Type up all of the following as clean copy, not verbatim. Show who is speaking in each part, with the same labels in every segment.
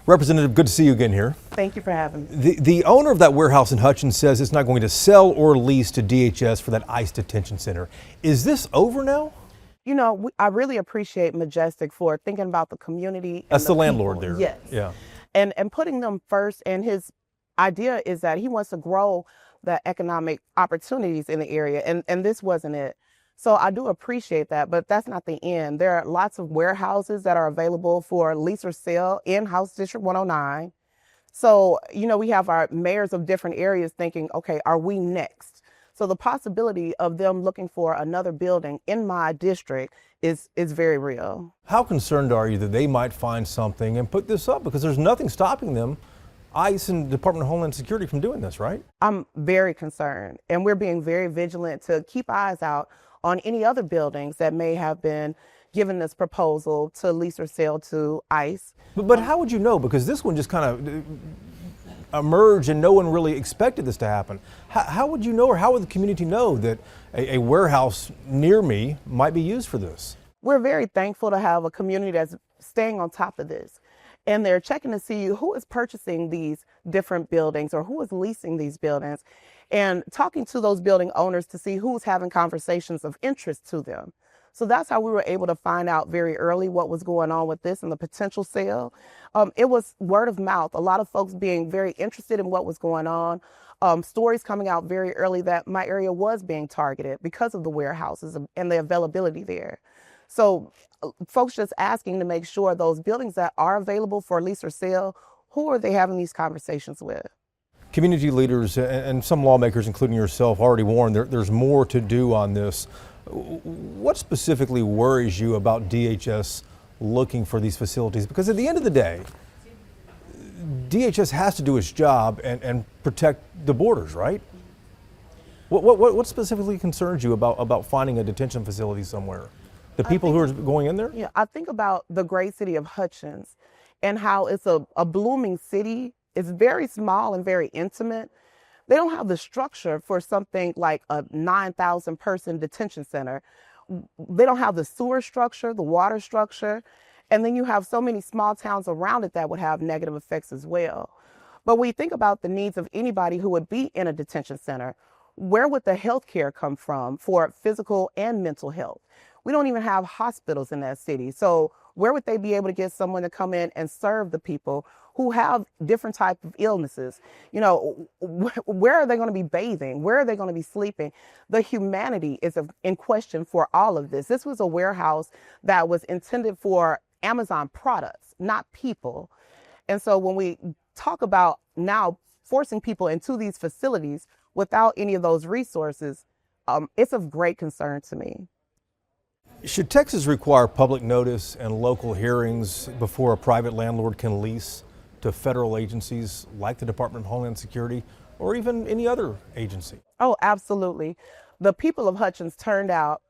Speaker 1: Representative, good to see you again here.
Speaker 2: Thank you for having me.
Speaker 1: The owner of that warehouse in Hutchins says it's not going to sell or lease to DHS for that ICE detention center. Is this over now?
Speaker 2: You know, I really appreciate Majestic for thinking about the community.
Speaker 1: That's the landlord
Speaker 2: people.
Speaker 1: there.
Speaker 2: Yes.
Speaker 1: Yeah.
Speaker 2: And putting them first. And his idea is that he wants to grow the economic opportunities in the area. And this wasn't it. So I do appreciate that, but that's not the end. There are lots of warehouses that are available for lease or sale in House District 109. So, you know, we have our mayors of different areas thinking, okay, are we next? So the possibility of them looking for another building in my district is very real.
Speaker 1: How concerned are you that they might find something and put this up? Because there's nothing stopping them, ICE and Department of Homeland Security, from doing this, right? I'm
Speaker 2: very concerned, and we're being very vigilant to keep eyes out on any other buildings that may have been given this proposal to lease or sell to ICE.
Speaker 1: But how would you know? Because this one just kind of emerged and no one really expected this to happen. How would you know, or how would the community know that a warehouse near me might be used for this?
Speaker 2: We're very thankful to have a community that's staying on top of this. And they're checking to see who is purchasing these different buildings or who is leasing these buildings, and talking to those building owners to see who's having conversations of interest to them. So that's how we were able to find out very early what was going on with this and the potential sale. It was word of mouth, a lot of folks being very interested in what was going on. Stories coming out very early that my area was being targeted because of the warehouses and the availability there. So folks just asking to make sure those buildings that are available for lease or sale, who are they having these conversations with?
Speaker 1: Community leaders and some lawmakers, including yourself, already warned there's more to do on this. What specifically worries you about DHS looking for these facilities? Because at the end of the day, DHS has to do its job and protect the borders, right? What specifically concerns you about finding a detention facility somewhere? The people who are going in there?
Speaker 2: Yeah, I think about the great city of Hutchins and how it's a blooming city. It's very small and very intimate. They don't have the structure for something like a 9,000 person detention center. They don't have the sewer structure, the water structure, and then you have so many small towns around it that would have negative effects as well. But when you think about the needs of anybody who would be in a detention center, where would the health care come from for physical and mental health? We don't even have hospitals in that city. So where would they be able to get someone to come in and serve the people who have different types of illnesses? You know, where are they going to be bathing? Where are they going to be sleeping? The humanity is in question for all of this. This was a warehouse that was intended for Amazon products, not people. And so when we talk about now forcing people into these facilities without any of those resources, it's of great concern to me.
Speaker 1: Should Texas require public notice and local hearings before a private landlord can lease to federal agencies like the Department of Homeland Security or even any other agency?
Speaker 2: Oh, absolutely. The people of Hutchins turned out.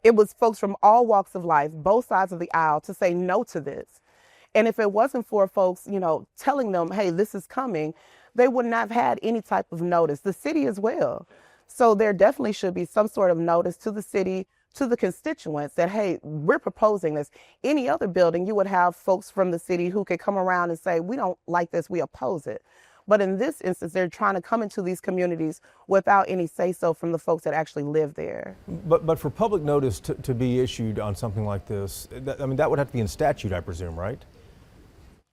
Speaker 2: It was folks from all walks of life, both sides of the aisle, to say no to this. And if it wasn't for folks, you know, telling them, hey, this is coming, they wouldn't have had any type of notice. The city as well. So there definitely should be some sort of notice to the city, to the constituents that, hey, we're proposing this. Any other building, you would have folks from the city who could come around and say, we don't like this, we oppose it. But in this instance, they're trying to come into these communities without any say-so from the folks that actually live there.
Speaker 1: But for public notice to be issued on something like this, I mean, that would have to be in statute, I presume, right?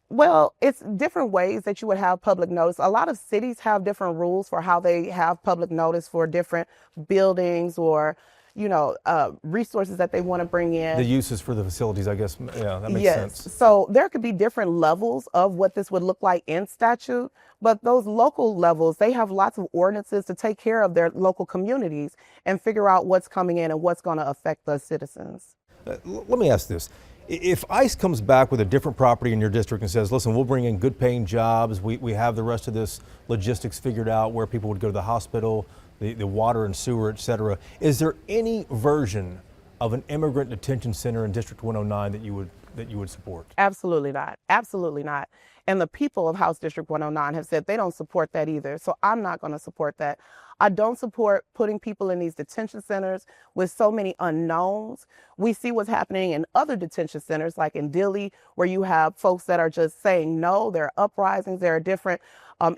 Speaker 2: Well, it's different ways that you would have public notice. A lot of cities have different rules for how they have public notice for different buildings or, you know, resources that they want to bring in.
Speaker 1: The uses for the facilities, I guess. Yeah, that makes sense.
Speaker 2: Yes. So there could be different levels of what this would look like in statute, but those local levels, they have lots of ordinances to take care of their local communities and figure out what's coming in and what's going to affect the citizens.
Speaker 1: Let me ask this. If ICE comes back with a different property in your district and says, listen, we'll bring in good paying jobs, we have the rest of this logistics figured out, where people would go to the hospital, the water and sewer, et cetera, is there any version of an immigrant detention center in District 109 that you would that you would support?
Speaker 2: Absolutely not. Absolutely not. And the people of House District 109 have said they don't support that either. So I'm not going to support that. I don't support putting people in these detention centers with so many unknowns. We see what's happening in other detention centers, like in Dilley, where you have folks that are just saying no. There are uprisings. There are different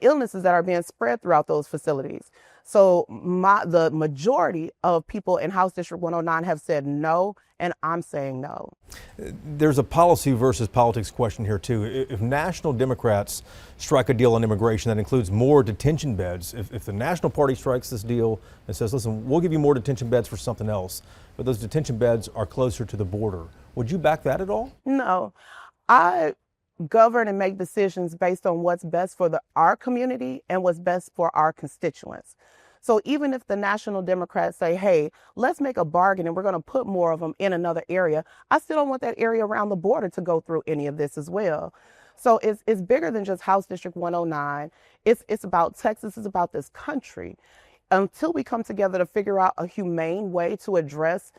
Speaker 2: illnesses that are being spread throughout those facilities. So the majority of people in House District 109 have said no, and I'm saying no.
Speaker 1: There's a policy versus politics question here, too. If national Democrats strike a deal on immigration that includes more detention beds, if the National Party strikes this deal and says, listen, we'll give you more detention beds for something else, but those detention beds are closer to the border, would you back that at all?
Speaker 2: No. I govern and make decisions based on what's best for our community and what's best for our constituents. So even if the National Democrats say, hey, let's make a bargain and we're going to put more of them in another area, I still don't want that area around the border to go through any of this as well. So it's bigger than just House District 109. It's about Texas. It's about this country. Until we come together to figure out a humane way to address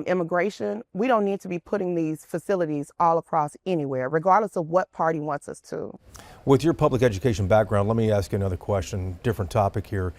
Speaker 2: immigration, we don't need to be putting these facilities all across anywhere, regardless of what party wants us to.
Speaker 1: With your public education background, let me ask you another question, different topic here.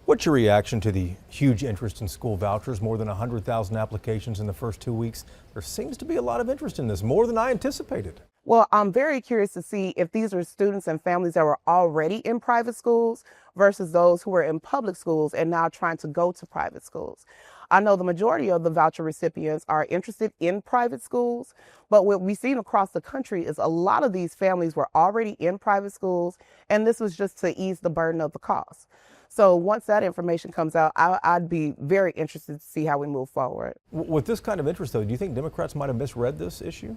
Speaker 1: What's your reaction to the huge interest in school vouchers? More than 100,000 applications in the first 2 weeks. There seems to be a lot of interest in this, more than I anticipated.
Speaker 2: Well, I'm very curious to see if these are students and families that were already in private schools versus those who were in public schools and now trying to go to private schools. I know the majority of the voucher recipients are interested in private schools, but what we've seen across the country is a lot of these families were already in private schools, and this was just to ease the burden of the cost. So once that information comes out, I'd be very interested to see how we move forward.
Speaker 1: With this kind of interest, though, do you think Democrats might have misread this issue?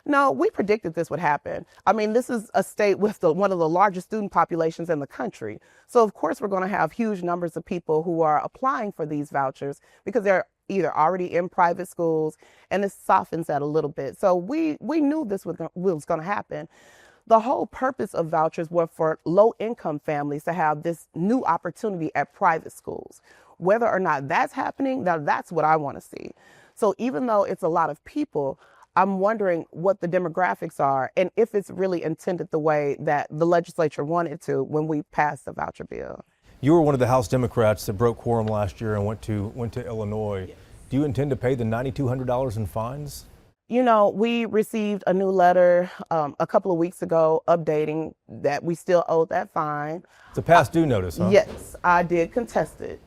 Speaker 2: No, we predicted this would happen. I mean, this is a state with one of the largest student populations in the country. So, of course, we're going to have huge numbers of people who are applying for these vouchers because they're either already in private schools, and this softens that a little bit. So we knew this was going to happen. The whole purpose of vouchers were for low-income families to have this new opportunity at private schools. Whether or not that's happening, now that's what I want to see. So even though it's a lot of people, I'm wondering what the demographics are and if it's really intended the way that the legislature wanted to when we passed the voucher bill.
Speaker 1: You were one of the House Democrats that broke quorum last year and went to Illinois. Yes. Do you intend to pay the $9,200 in fines?
Speaker 2: You know, we received a new letter a couple of weeks ago updating that we still owe that fine.
Speaker 1: It's a past due notice, huh?
Speaker 2: Yes, I did contest it.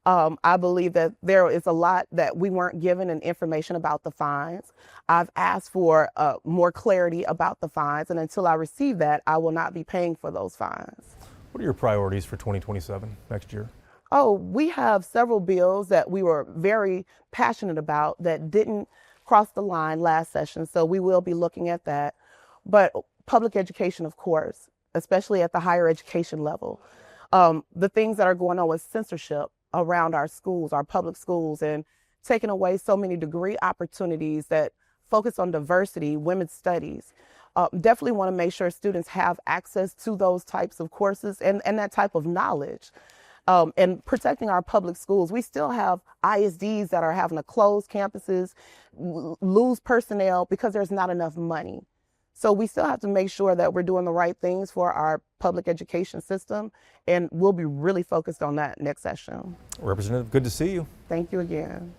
Speaker 2: I believe that there is a lot that we weren't given and information about the fines. I've asked for more clarity about the fines, and until I receive that, I will not be paying for those fines.
Speaker 1: What are your priorities for 2027, next year?
Speaker 2: Oh, we have several bills that we were very passionate about that didn't cross the line last session, so we will be looking at that. But public education, of course, especially at the higher education level. The things that are going on with censorship around our schools, our public schools, and taking away so many degree opportunities that focus on diversity, women's studies. Definitely want to make sure students have access to those types of courses and that type of knowledge. And protecting our public schools. We still have ISDs that are having to close campuses, lose personnel because there's not enough money. So we still have to make sure that we're doing the right things for our public education system, and we'll be really focused on that next session.
Speaker 1: Representative, good to see you.
Speaker 2: Thank you again.